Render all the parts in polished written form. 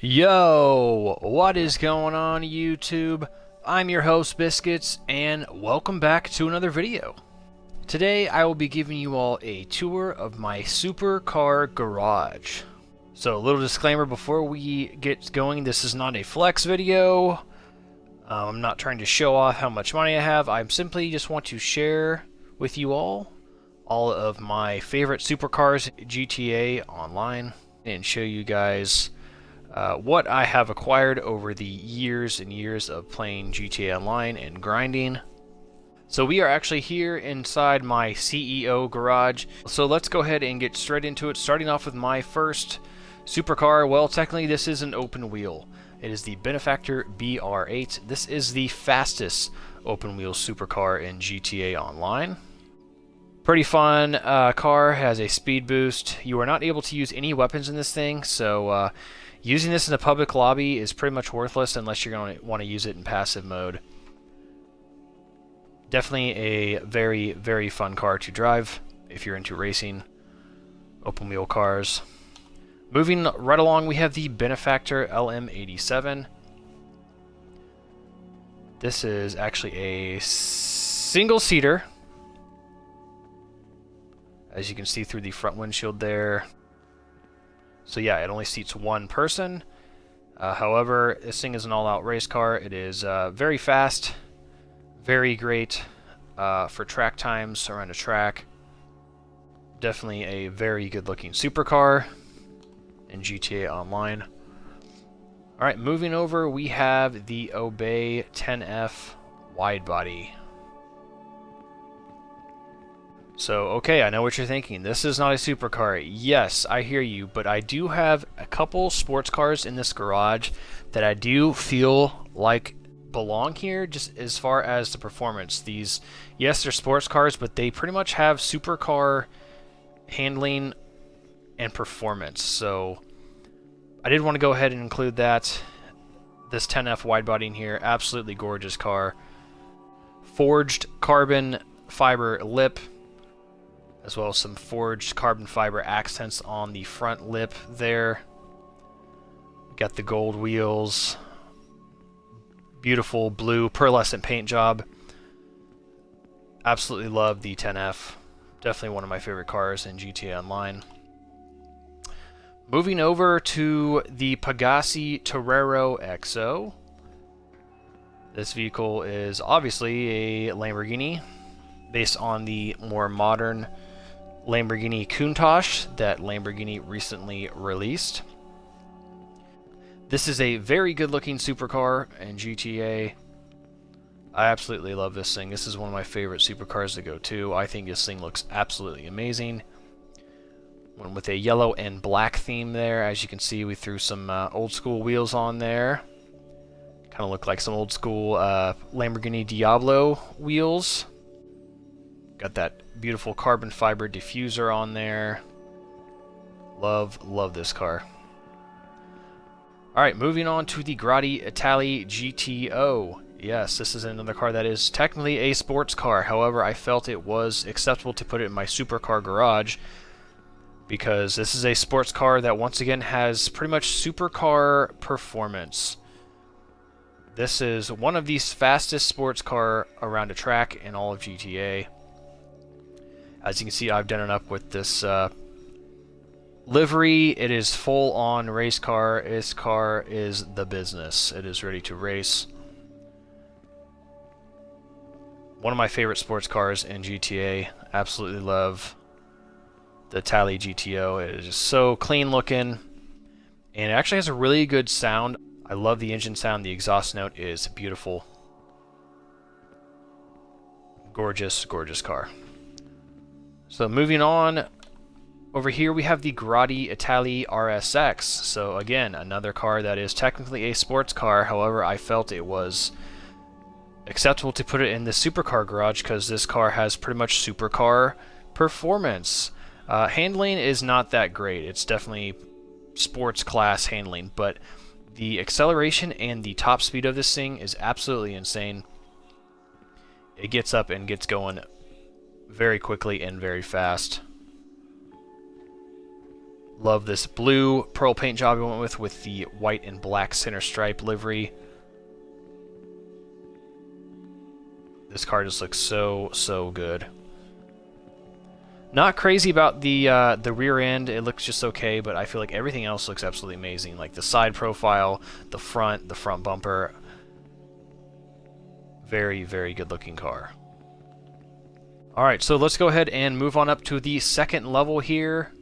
Yo, what is going on YouTube? I'm your host Biscuits and welcome back to another video. Today I will be giving you all a tour of my supercar garage. So a little disclaimer before we get going, this is not a flex video. I'm not trying to show off how much money I have. I simply just want to share with you all of my favorite supercars GTA Online and show you guys what I have acquired over the years and years of playing GTA Online and grinding. So we are actually here inside my CEO garage. So let's go ahead and get straight into it, starting off with my first supercar. Well, technically this is an open wheel. It is the Benefactor BR8. This is the fastest open wheel supercar in GTA Online. Pretty fun car, has a speed boost. You are not able to use any weapons in this thing, so using this in a public lobby is pretty much worthless unless you're going to want to use it in passive mode. Definitely a very, very fun car to drive if you're into racing open wheel cars. Moving right along, we have the Benefactor LM87. This is actually a single-seater, as you can see through the front windshield there. So yeah, it only seats one person. However, this thing is an all-out race car. It is very fast, very great for track times around a track. Definitely a very good-looking supercar in GTA Online. Alright, moving over, we have the Obey 10F widebody. So, okay, I know what you're thinking. This is not a supercar. Yes, I hear you, but I do have a couple sports cars in this garage that I do feel like belong here, just as far as the performance. These, yes, they're sports cars, but they pretty much have supercar handling and performance. So, I did want to go ahead and include that. This 10F widebody in here, absolutely gorgeous car. Forged carbon fiber lip, as well as some forged carbon fiber accents on the front lip there. Got the gold wheels. Beautiful blue pearlescent paint job. Absolutely love the 10F. Definitely one of my favorite cars in GTA Online. Moving over to the Pegassi Torero XO. This vehicle is obviously a Lamborghini, based on the more modern Lamborghini Countach that Lamborghini recently released. This is a very good looking supercar in GTA. I absolutely love this thing. This is one of my favorite supercars to go to. I think this thing looks absolutely amazing. One with a yellow and black theme there. As you can see, we threw some old school wheels on there. Kind of look like some old school Lamborghini Diablo wheels. Got that beautiful carbon fiber diffuser on there. Love this car. Alright, moving on to the Grotti Italy GTO. Yes, this is another car that is technically a sports car. However, I felt it was acceptable to put it in my supercar garage, because this is a sports car that once again has pretty much supercar performance. This is one of the fastest sports car around a track in all of GTA. As you can see, I've done it up with this livery. It is full-on race car. This car is the business. It is ready to race. One of my favorite sports cars in GTA. Absolutely love the Italy GTO. It is just so clean looking, and it actually has a really good sound. I love the engine sound. The exhaust note is beautiful. Gorgeous, gorgeous car. So moving on, over here we have the Grotti Italy RSX. So again, another car that is technically a sports car. However, I felt it was acceptable to put it in the supercar garage because this car has pretty much supercar performance. Handling is not that great. It's definitely sports class handling, but the acceleration and the top speed of this thing is absolutely insane. It gets up and gets going very quickly and very fast. Love this blue pearl paint job we went with the white and black center stripe livery. This car just looks so good. Not crazy about the rear end. It looks just okay, but I feel like everything else looks absolutely amazing. Like the side profile, the front bumper. Very good looking car. Alright, so let's go ahead and move on up to the second level here.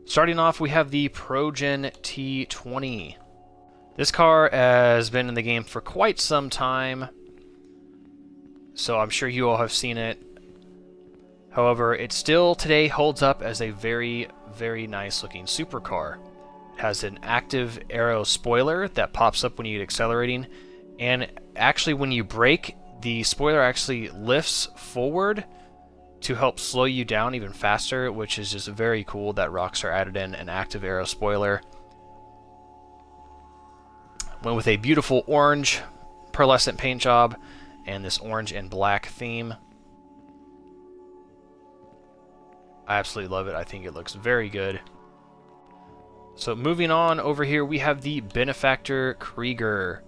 Starting off, we have the Progen T20. This car has been in the game for quite some time, so I'm sure you all have seen it. However, it still today holds up as a very nice looking supercar. It has an active aero spoiler that pops up when you get accelerating, and actually when you brake, the spoiler actually lifts forward to help slow you down even faster, which is just very cool that Rockstar added in an active aero spoiler. Went with a beautiful orange pearlescent paint job and this orange and black theme. I absolutely love it. I think it looks very good. So moving on over here, we have the Benefactor Krieger.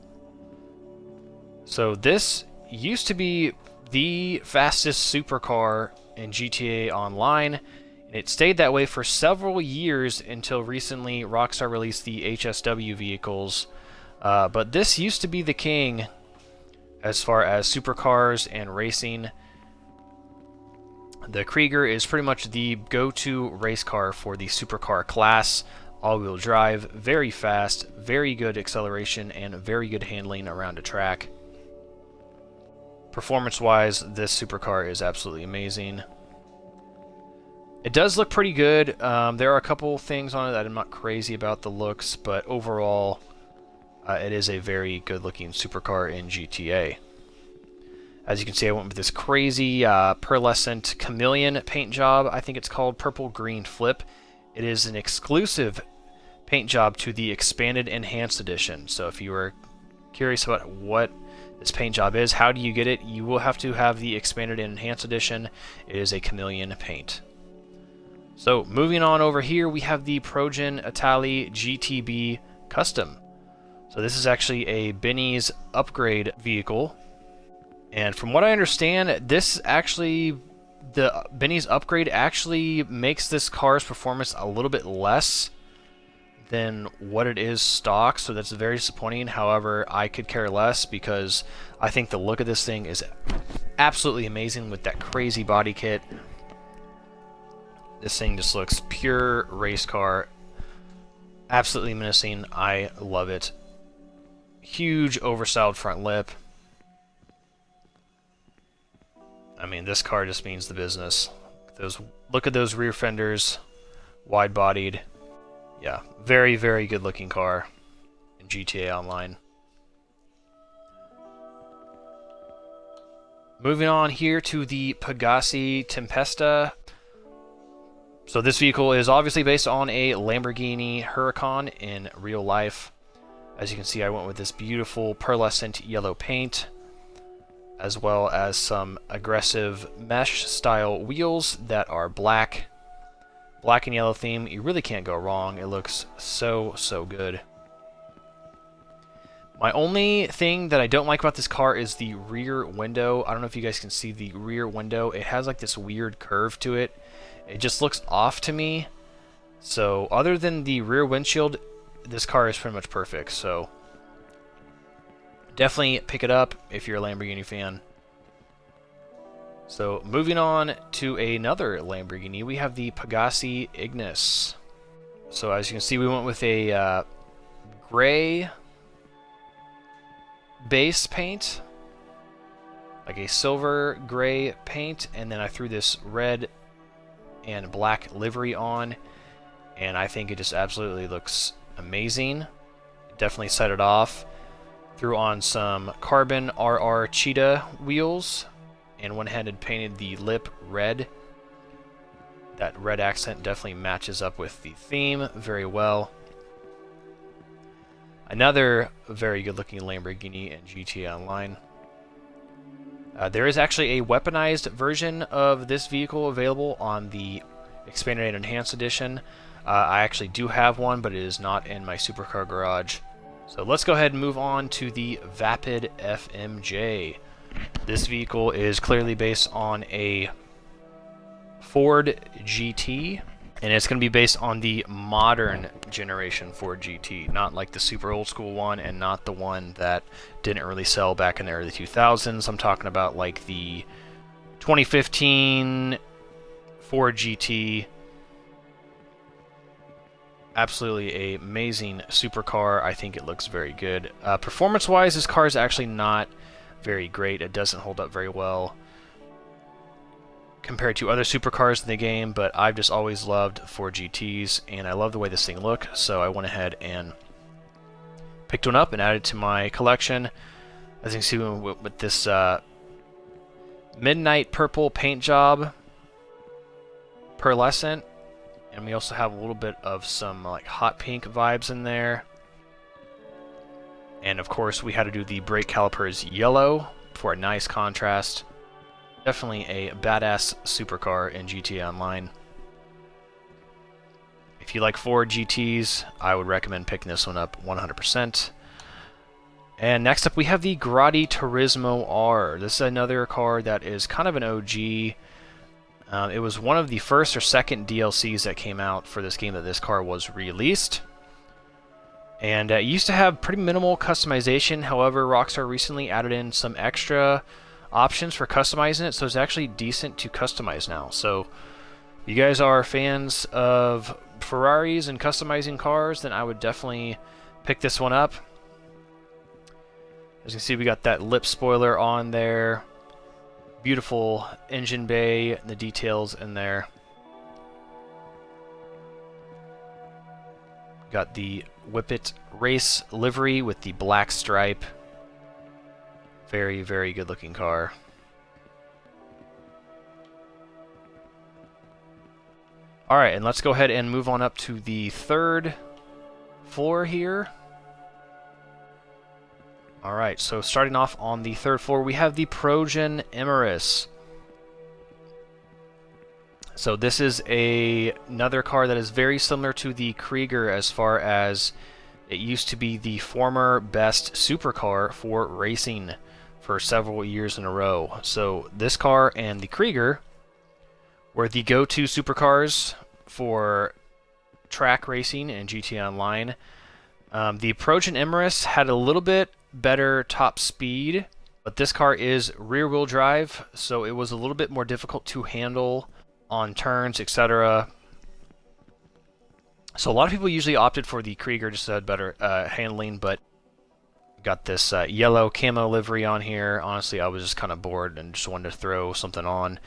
So this used to be the fastest supercar in GTA Online, and it stayed that way for several years until recently Rockstar released the HSW vehicles. But this used to be the king as far as supercars and racing. The Krieger is pretty much the go-to race car for the supercar class. All-wheel drive, very fast, very good acceleration, and very good handling around a track. Performance-wise, this supercar is absolutely amazing. It does look pretty good. There are a couple things on it that I'm not crazy about the looks, but overall, it is a very good-looking supercar in GTA. As you can see, I went with this crazy pearlescent chameleon paint job. I think it's called Purple Green Flip. It is an exclusive paint job to the Expanded Enhanced Edition. So if you were curious about what this paint job is, how do you get it, you will have to have the Expanded and Enhanced Edition. It is a chameleon paint. So moving on over here, we have the Progen Italy GTB Custom. So this is actually a Benny's upgrade vehicle. And from what I understand, this actually, the Benny's upgrade actually makes this car's performance a little bit less than what it is stock, so that's very disappointing. However, I could care less because I think the look of this thing is absolutely amazing with that crazy body kit. This thing just looks pure race car, absolutely menacing. I love it. Huge overstyled front lip. I mean, this car just means the business. Look at those rear fenders, wide-bodied. Yeah, very good looking car in GTA Online. Moving on here to the Pegassi Tempesta. So this vehicle is obviously based on a Lamborghini Huracan in real life. As you can see, I went with this beautiful pearlescent yellow paint, as well as some aggressive mesh style wheels that are black and yellow theme. You really can't go wrong. It looks so good. My only thing that I don't like about this car is the rear window. I don't know if you guys can see the rear window. It has like this weird curve to it. It just looks off to me. So other than the rear windshield, this car is pretty much perfect. So definitely pick it up if you're a Lamborghini fan. So moving on to another Lamborghini, we have the Pegassi Ignis. So as you can see, we went with a gray base paint, like a silver gray paint, and then I threw this red and black livery on, and I think it just absolutely looks amazing. Definitely set it off. Threw on some carbon RR Cheetah wheels and went ahead and painted the lip red. That red accent definitely matches up with the theme very well. Another very good looking Lamborghini in GTA Online. There is actually a weaponized version of this vehicle available on the Expanded and Enhanced Edition. I actually do have one, but it is not in my supercar garage. So let's go ahead and move on to the Vapid FMJ. This vehicle is clearly based on a Ford GT, and it's going to be based on the modern generation Ford GT, not like the super old school one, and not the one that didn't really sell back in the early 2000s. I'm talking about like the 2015 Ford GT. Absolutely an amazing supercar. I think it looks very good. Performance-wise, this car is actually not very great. It doesn't hold up very well compared to other supercars in the game, but I've just always loved Ford GTs, and I love the way this thing looks, so I went ahead and picked one up and added it to my collection. As you can see with this midnight purple paint job, pearlescent, and we also have a little bit of some like hot pink vibes in there. And of course we had to do the brake calipers yellow for a nice contrast. Definitely a badass supercar in GTA Online. If you like Ford GTs, I would recommend picking this one up 100%. And next up we have the Grotti Turismo R. This is another car that is kind of an OG. It was one of the first or second DLCs that came out for this game that this car was released. And it used to have pretty minimal customization. However, Rockstar recently added in some extra options for customizing it, so it's actually decent to customize now. So if you guys are fans of Ferraris and customizing cars, then I would definitely pick this one up. As you can see, we got that lip spoiler on there. Beautiful engine bay, the details in there. Got the Whippet race livery with the black stripe. Very, very good looking car. Alright, and let's go ahead and move on up to the third floor here. Alright, so starting off on the third floor, we have the Progen Emirus. So this is another car that is very similar to the Krieger as far as it used to be the former best supercar for racing for several years in a row. So this car and the Krieger were the go-to supercars for track racing in GTA Online. The Progen Emirus had a little bit better top speed, but this car is rear-wheel drive, so it was a little bit more difficult to handle on turns, etc. So a lot of people usually opted for the Krieger just to have better handling, but got this yellow camo livery on here. Honestly, I was just kind of bored and just wanted to throw something on,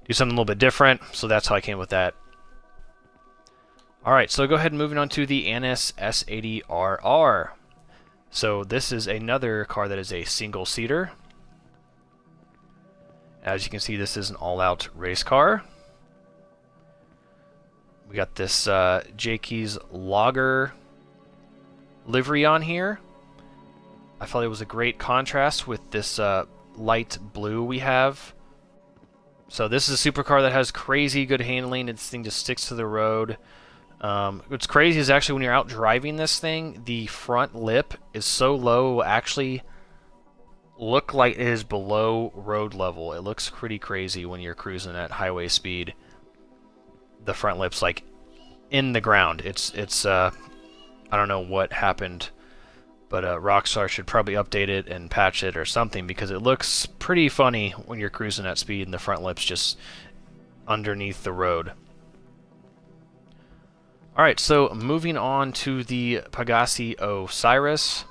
do something a little bit different, so that's how I came with that. Alright, so go ahead and moving on to the Annis S80RR. So this is another car that is a single-seater. As you can see, this is an all-out race car. We got this Jakey's Lager livery on here. I felt it was a great contrast with this light blue we have. So this is a supercar that has crazy good handling. This thing just sticks to the road. What's crazy is actually when you're out driving this thing, the front lip is so low, it will actually look like it is below road level. It looks pretty crazy when you're cruising at highway speed. The front lip's like in the ground. It's I don't know what happened, but Rockstar should probably update it and patch it or something, because it looks pretty funny when you're cruising at speed and the front lip's just underneath the road. Alright, so moving on to the Pegassi Osiris.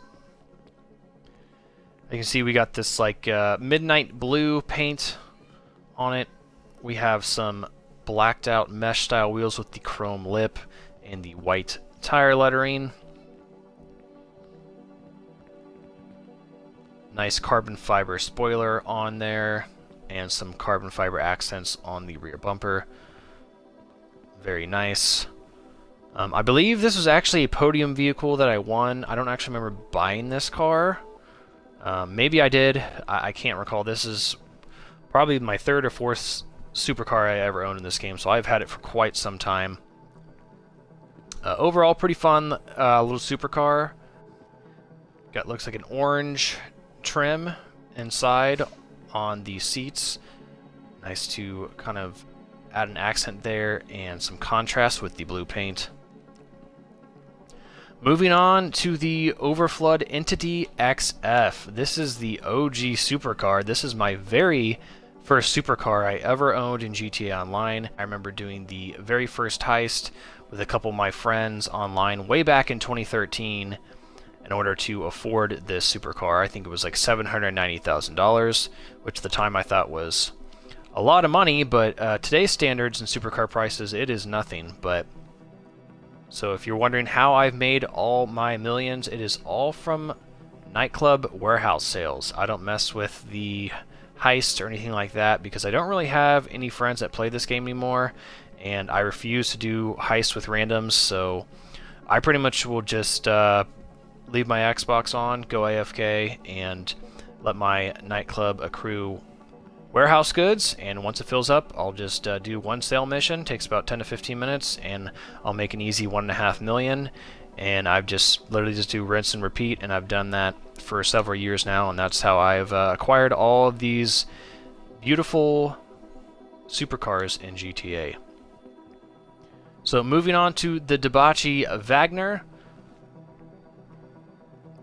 You can see we got this like midnight blue paint on it. We have some blacked out mesh style wheels with the chrome lip and the white tire lettering. Nice carbon fiber spoiler on there and some carbon fiber accents on the rear bumper. Very nice. I believe this was actually a podium vehicle that I won. I don't actually remember buying this car. Maybe I did. I can't recall. This is probably my third or fourth supercar I ever owned in this game, so I've had it for quite some time. Overall, pretty fun little supercar. Looks like an orange trim inside on the seats. Nice to kind of add an accent there and some contrast with the blue paint. Moving on to the Overflood Entity XF. This is the OG supercar. This is my very first supercar I ever owned in GTA Online. I remember doing the very first heist with a couple of my friends online way back in 2013 in order to afford this supercar. I think it was like $790,000, which at the time I thought was a lot of money, but today's standards and supercar prices, it is nothing. But so if you're wondering how I've made all my millions, it is all from nightclub warehouse sales. I don't mess with the heist or anything like that because I don't really have any friends that play this game anymore, and I refuse to do heists with randoms, so I pretty much will just leave my Xbox on, go AFK, and let my nightclub accrue warehouse goods, and once it fills up, I'll just do one sale mission. Takes about 10 to 15 minutes, and I'll make an easy 1.5 million. And I've just literally just do rinse and repeat, and I've done that for several years now, and that's how I've acquired all of these beautiful supercars in GTA. So moving on to the Debauchee Wagner.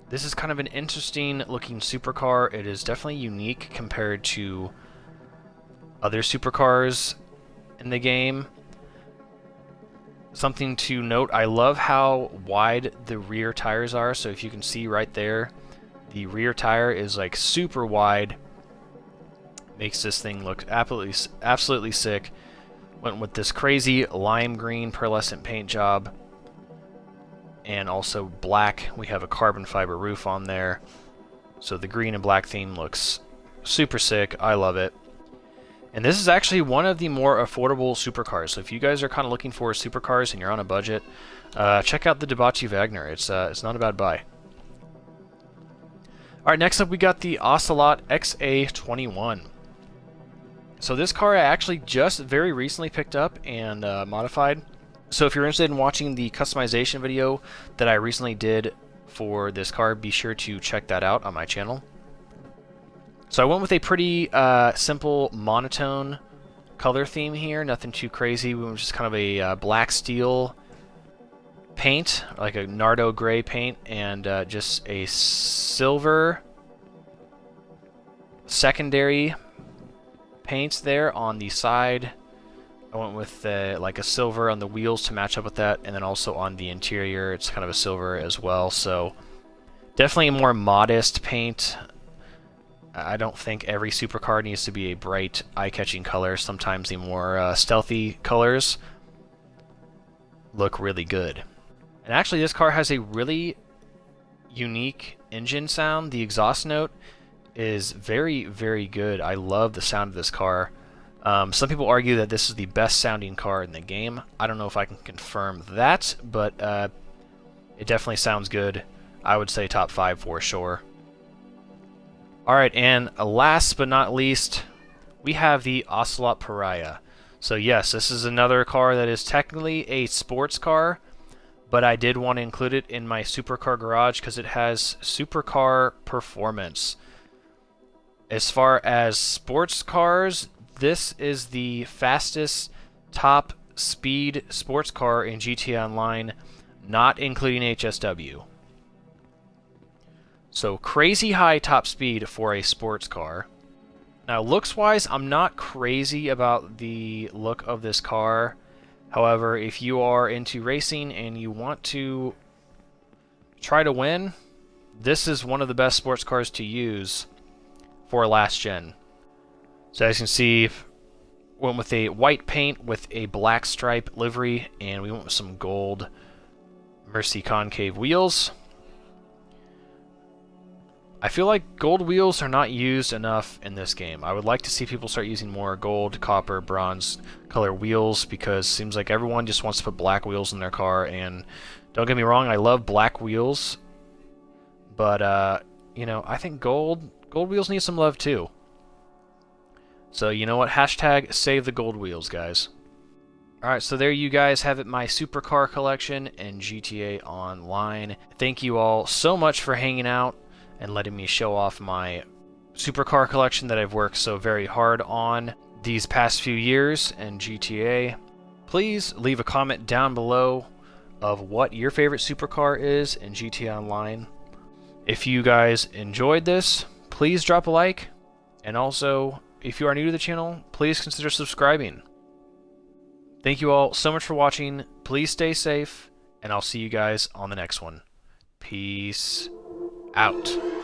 This is kind of an interesting looking supercar. It is definitely unique compared to other supercars in the game. Something to note, I love how wide the rear tires are. So if you can see right there, the rear tire is like super wide. Makes this thing look absolutely sick. Went with this crazy lime green pearlescent paint job. And also black. We have a carbon fiber roof on there. So the green and black theme looks super sick. I love it. And this is actually one of the more affordable supercars. So if you guys are kind of looking for supercars and you're on a budget, check out the Debauchee Wagner. It's not a bad buy. All right, next up we got the Ocelot XA21. So this car I actually just very recently picked up and modified. So if you're interested in watching the customization video that I recently did for this car, be sure to check that out on my channel. So I went with a pretty simple monotone color theme here, nothing too crazy. We went with just kind of a black steel paint, like a Nardo gray paint, and just a silver secondary paints there on the side. I went with like a silver on the wheels to match up with that, and then also on the interior it's kind of a silver as well. So definitely a more modest paint. I don't think every supercar needs to be a bright, eye-catching color. Sometimes the more stealthy colors look really good. And actually this car has a really unique engine sound. The exhaust note is very, very good. I love the sound of this car. Some people argue that this is the best sounding car in the game. I don't know if I can confirm that, but it definitely sounds good. I would say top 5 for sure. Alright, and last but not least, we have the Ocelot Pariah. So yes, this is another car that is technically a sports car, but I did want to include it in my supercar garage because it has supercar performance. As far as sports cars, this is the fastest top speed sports car in GTA Online, not including HSW. So crazy high top speed for a sports car. Now looks wise, I'm not crazy about the look of this car. However, if you are into racing and you want to try to win, this is one of the best sports cars to use for last gen. So as you can see, went with a white paint with a black stripe livery, and we went with some gold Mercy concave wheels. I feel like gold wheels are not used enough in this game. I would like to see people start using more gold, copper, bronze color wheels, because it seems like everyone just wants to put black wheels in their car. And don't get me wrong, I love black wheels, but you know, I think gold wheels need some love too. So you know what? Hashtag save the gold wheels, guys. Alright, so there you guys have it, my supercar collection and GTA Online. Thank you all so much for hanging out and letting me show off my supercar collection that I've worked so very hard on these past few years in GTA. Please leave a comment down below of what your favorite supercar is in GTA Online. If you guys enjoyed this, please drop a like, and also, if you are new to the channel, please consider subscribing. Thank you all so much for watching. Please stay safe, and I'll see you guys on the next one. Peace out.